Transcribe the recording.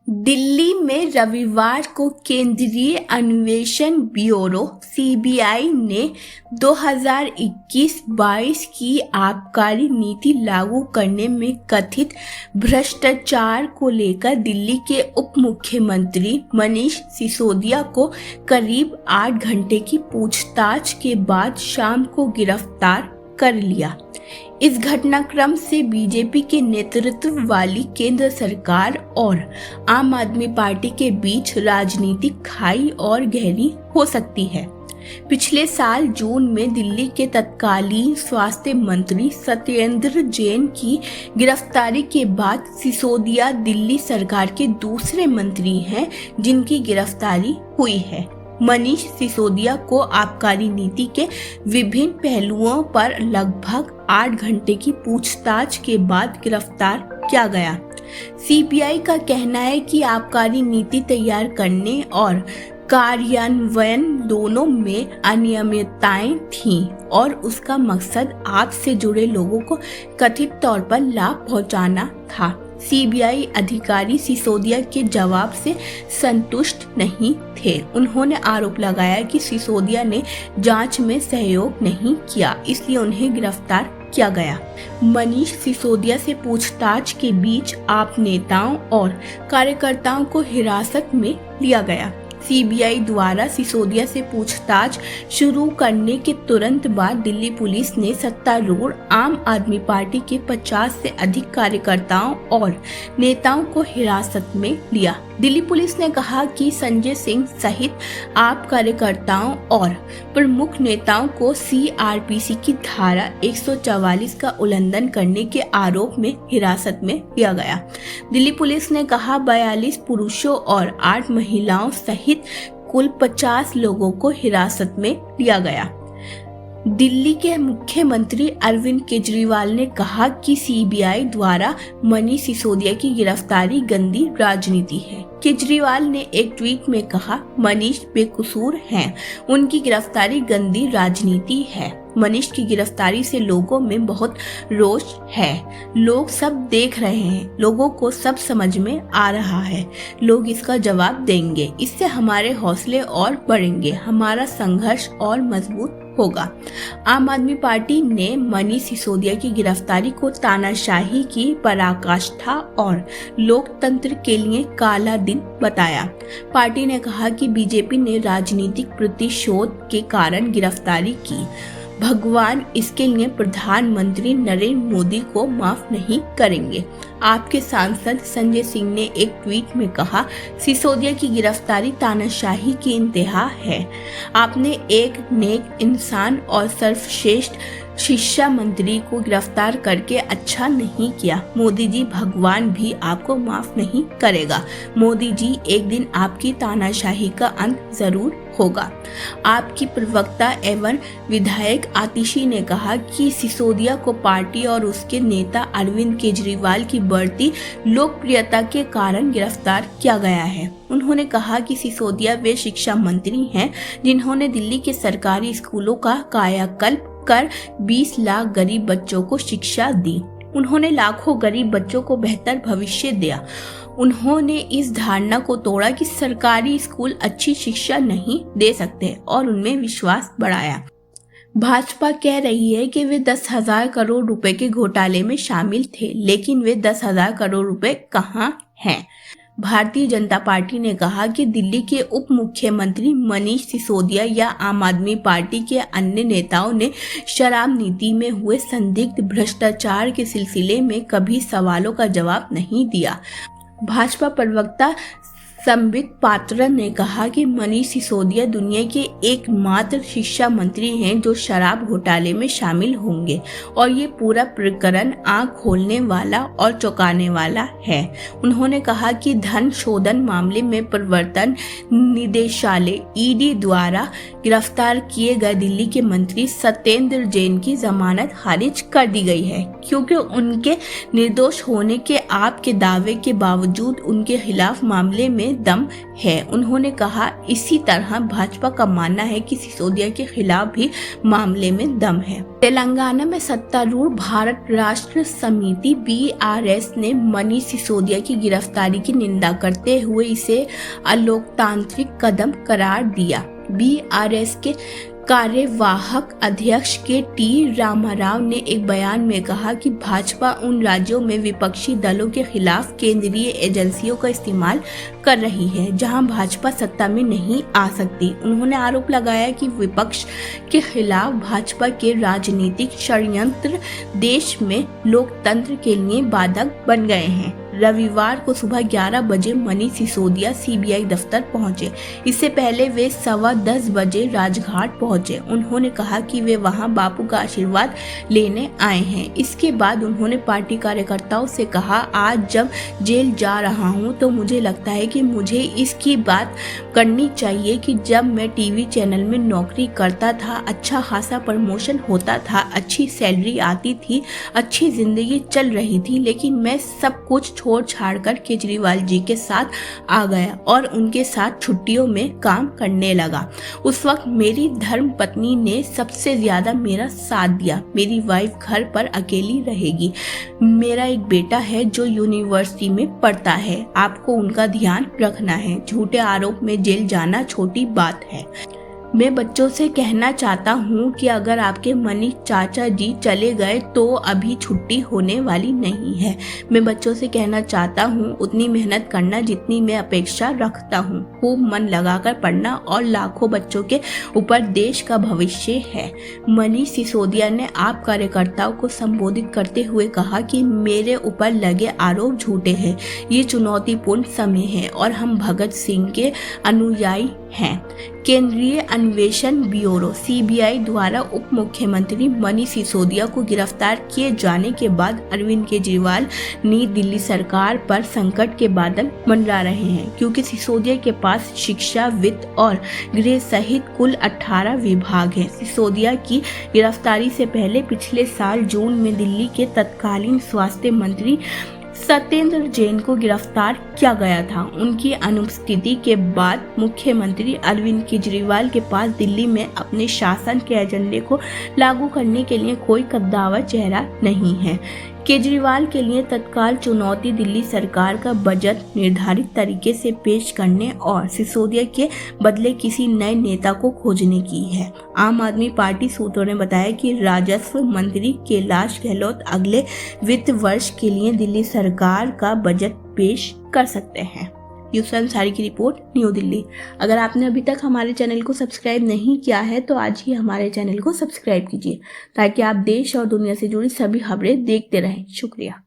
दिल्ली में रविवार को केंद्रीय अन्वेषण ब्यूरो सीबीआई ने 2021-22 की आबकारी नीति लागू करने में कथित भ्रष्टाचार को लेकर दिल्ली के उप मुख्यमंत्री मनीष सिसोदिया को करीब 8 घंटे की पूछताछ के बाद शाम को गिरफ्तार कर लिया। इस घटनाक्रम से बीजेपी के नेतृत्व वाली केंद्र सरकार और आम आदमी पार्टी के बीच राजनीतिक खाई और गहरी हो सकती है। पिछले साल जून में दिल्ली के तत्कालीन स्वास्थ्य मंत्री सत्येंद्र जैन की गिरफ्तारी के बाद सिसोदिया दिल्ली सरकार के दूसरे मंत्री हैं जिनकी गिरफ्तारी हुई है। मनीष सिसोदिया को आबकारी नीति के विभिन्न पहलुओं पर लगभग 8 घंटे की पूछताछ के बाद गिरफ्तार किया गया। सीबीआई का कहना है कि आबकारी नीति तैयार करने और कार्यान्वयन दोनों में अनियमितताएं थीं और उसका मकसद आप से जुड़े लोगों को कथित तौर पर लाभ पहुंचाना था। सीबीआई अधिकारी सिसोदिया के जवाब से संतुष्ट नहीं थे। उन्होंने आरोप लगाया कि सिसोदिया ने जांच में सहयोग नहीं किया, इसलिए उन्हें गिरफ्तार किया गया। मनीष सिसोदिया से पूछताछ के बीच आप नेताओं और कार्यकर्ताओं को हिरासत में लिया गया। सीबीआई द्वारा सिसोदिया से पूछताछ शुरू करने के तुरंत बाद दिल्ली पुलिस ने सत्तारूढ़ आम आदमी पार्टी के 50 से अधिक कार्यकर्ताओं और नेताओं को हिरासत में लिया। दिल्ली पुलिस ने कहा कि संजय सिंह सहित आप कार्यकर्ताओं और प्रमुख नेताओं को सीआरपीसी की धारा 144 का उल्लंघन करने के आरोप में हिरासत में लिया गया। दिल्ली पुलिस ने कहा 42 पुरुषों और 8 महिलाओं सहित कुल 50 लोगों को हिरासत में लिया गया। दिल्ली के मुख्यमंत्री अरविंद केजरीवाल ने कहा कि सीबीआई द्वारा मनीष सिसोदिया की गिरफ्तारी गंदी राजनीति है। केजरीवाल ने एक ट्वीट में कहा, मनीष बेकसूर हैं, उनकी गिरफ्तारी गंदी राजनीति है। मनीष की गिरफ्तारी से लोगों में बहुत रोष है। लोग सब देख रहे हैं, लोगों को सब समझ में आ रहा है। लोग इसका जवाब देंगे। इससे हमारे हौसले और बढ़ेंगे, हमारा संघर्ष और मजबूत होगा। आम आदमी पार्टी ने मनीष सिसोदिया की गिरफ्तारी को तानाशाही की पराकाष्ठा और लोकतंत्र के लिए काला दिन बताया। पार्टी ने कहा कि बीजेपी ने राजनीतिक प्रतिशोध के कारण गिरफ्तारी की। भगवान इसके लिए प्रधानमंत्री नरेंद्र मोदी को माफ नहीं करेंगे। आपके सांसद संजय सिंह ने एक ट्वीट में कहा, सिसोदिया की गिरफ्तारी तानाशाही की इंतहा है। आपने एक नेक इंसान और सर्वश्रेष्ठ शिक्षा मंत्री को गिरफ्तार करके अच्छा नहीं किया। मोदी जी, भगवान भी आपको माफ नहीं करेगा। मोदी जी, एक दिन आपकी तानाशाही का अंत जरूर होगा। आपकी प्रवक्ता एवं विधायक आतिशी ने कहा कि सिसोदिया को पार्टी और उसके नेता अरविंद केजरीवाल की बढ़ती लोकप्रियता के कारण गिरफ्तार किया गया है। उन्होंने कहा कि सिसोदिया वे शिक्षा मंत्री हैं जिन्होंने दिल्ली के सरकारी स्कूलों का कायाकल्प कर 20 लाख गरीब बच्चों को शिक्षा दी। उन्होंने लाखों गरीब बच्चों को बेहतर भविष्य दिया। उन्होंने इस धारणा को तोड़ा कि सरकारी स्कूल अच्छी शिक्षा नहीं दे सकते और उनमें विश्वास बढ़ाया। भाजपा कह रही है कि वे 10,000 करोड़ रुपए के घोटाले में शामिल थे, लेकिन वे 10,000 करोड़ रुपए कहाँ हैं? भारतीय जनता पार्टी ने कहा कि दिल्ली के उप मुख्यमंत्री मनीष सिसोदिया या आम आदमी पार्टी के अन्य नेताओं ने शराब नीति में हुए संदिग्ध भ्रष्टाचार के सिलसिले में कभी सवालों का जवाब नहीं दिया। भाजपा प्रवक्ता संबित पात्रा ने कहा कि मनीष सिसोदिया दुनिया के एकमात्र शिक्षा मंत्री हैं जो शराब घोटाले में शामिल होंगे और ये पूरा प्रकरण आंख खोलने वाला और चौंकाने वाला है। उन्होंने कहा कि धन शोधन मामले में प्रवर्तन निदेशालय ईडी द्वारा गिरफ्तार किए गए दिल्ली के मंत्री सत्येंद्र जैन की जमानत खारिज कर दी गई है क्योंकि उनके निर्दोष होने के आपके दावे के बावजूद उनके खिलाफ मामले में दम है। उन्होंने कहा, इसी तरह भाजपा का मानना है कि सिसोदिया के खिलाफ भी मामले में दम है। तेलंगाना में सत्तारूढ़ भारत राष्ट्र समिति BRS ने मनीष सिसोदिया की गिरफ्तारी की निंदा करते हुए इसे अलोकतांत्रिक कदम करार दिया। BRS के कार्यवाहक अध्यक्ष KT रामाराव ने एक बयान में कहा कि भाजपा उन राज्यों में विपक्षी दलों के खिलाफ केंद्रीय एजेंसियों का इस्तेमाल कर रही है जहां भाजपा सत्ता में नहीं आ सकती। उन्होंने आरोप लगाया कि विपक्ष के खिलाफ भाजपा के राजनीतिक षड्यंत्र देश में लोकतंत्र के लिए बाधक बन गए हैं। रविवार को सुबह 11 बजे मनीष सिसोदिया CBI दफ्तर पहुंचे। इससे पहले वे 10:15 बजे राजघाट पहुंचे। उन्होंने कहा कि वे वहां बापू का आशीर्वाद लेने आए हैं। इसके बाद उन्होंने पार्टी कार्यकर्ताओं से कहा, आज जब जेल जा रहा हूं तो मुझे लगता है कि मुझे इसकी बात करनी चाहिए कि जब मैं टीवी चैनल में नौकरी करता था, अच्छा खासा प्रमोशन होता था, अच्छी सैलरी आती थी, अच्छी जिंदगी चल रही थी, लेकिन मैं सब कुछ छोड़ छाड़ कर केजरीवाल जी के साथ आ गया और उनके साथ छुट्टियों में काम करने लगा। उस वक्त मेरी धर्म पत्नी ने सबसे ज्यादा मेरा साथ दिया। मेरी वाइफ घर पर अकेली रहेगी। मेरा एक बेटा है जो यूनिवर्सिटी में पढ़ता है। आपको उनका ध्यान रखना है। झूठे आरोप में जेल जाना छोटी बात है। मैं बच्चों से कहना चाहता हूँ कि अगर आपके मनीष चाचा जी चले गए तो अभी छुट्टी होने वाली नहीं है। मैं बच्चों से कहना चाहता हूँ उतनी मेहनत करना जितनी मैं अपेक्षा रखता हूँ। खूब मन लगाकर पढ़ना और लाखों बच्चों के ऊपर देश का भविष्य है। मनीष सिसोदिया ने आप कार्यकर्ताओं को संबोधित करते हुए कहा कि मेरे ऊपर लगे आरोप झूठे हैं। ये चुनौतीपूर्ण समय है और हम भगत सिंह के अनुयायी हैं। केंद्रीय अन्वेषण ब्यूरो CBI द्वारा उप मुख्यमंत्री मनीष सिसोदिया को गिरफ्तार किए जाने के बाद अरविंद केजरीवाल ने दिल्ली सरकार पर संकट के बादल मंडरा रहे हैं, क्योंकि सिसोदिया के पास शिक्षा, वित्त और गृह सहित कुल 18 विभाग हैं। सिसोदिया की गिरफ्तारी से पहले पिछले साल जून में दिल्ली के तत्कालीन स्वास्थ्य मंत्री सत्येंद्र जैन को गिरफ्तार किया गया था। उनकी अनुपस्थिति के बाद मुख्यमंत्री अरविंद केजरीवाल के पास दिल्ली में अपने शासन के एजेंडे को लागू करने के लिए कोई कद्दावर चेहरा नहीं है। केजरीवाल के लिए तत्काल चुनौती दिल्ली सरकार का बजट निर्धारित तरीके से पेश करने और सिसोदिया के बदले किसी नए नेता को खोजने की है। आम आदमी पार्टी सूत्रों ने बताया कि राजस्व मंत्री कैलाश गहलोत अगले वित्त वर्ष के लिए दिल्ली सरकार का बजट पेश कर सकते हैं। यूसुफ अंसारी की रिपोर्ट, न्यू दिल्ली। अगर आपने अभी तक हमारे चैनल को सब्सक्राइब नहीं किया है तो आज ही हमारे चैनल को सब्सक्राइब कीजिए ताकि आप देश और दुनिया से जुड़ी सभी खबरें देखते रहें। शुक्रिया।